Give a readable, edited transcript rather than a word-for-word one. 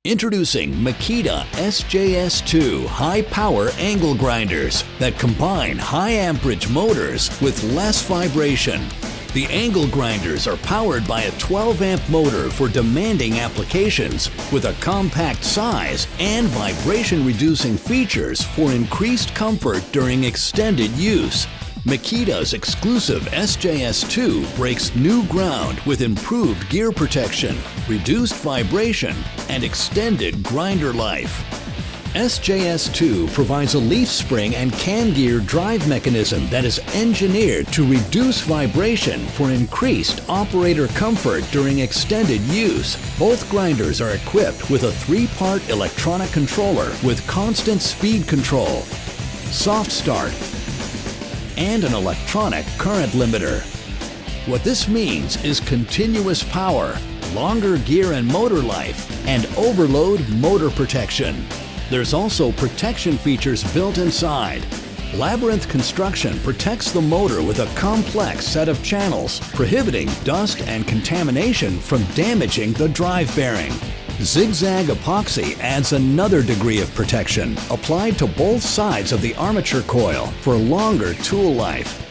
Introducing MAKITA SJS II high-power angle grinders that combine high-amperage motors with less vibration. The angle grinders are powered by a 12-amp motor for demanding applications with a compact size and vibration-reducing features for increased comfort during extended use. MAKITA's exclusive SJS II breaks new ground with improved gear protection, reduced vibration, and extended grinder life. SJS II provides a leaf spring and cam gear drive mechanism that is engineered to reduce vibration for increased operator comfort during extended use. Both grinders are equipped with a 3-part electronic controller with constant speed control, soft start, and an electronic current limiter. What this means is continuous power, longer gear and motor life, and overload motor protection. There's also protection features built inside. Labyrinth construction protects the motor with a complex set of channels, prohibiting dust and contamination from damaging the drive bearing. Zig-zag epoxy adds another degree of protection, applied to both sides of the armature coil for longer tool life.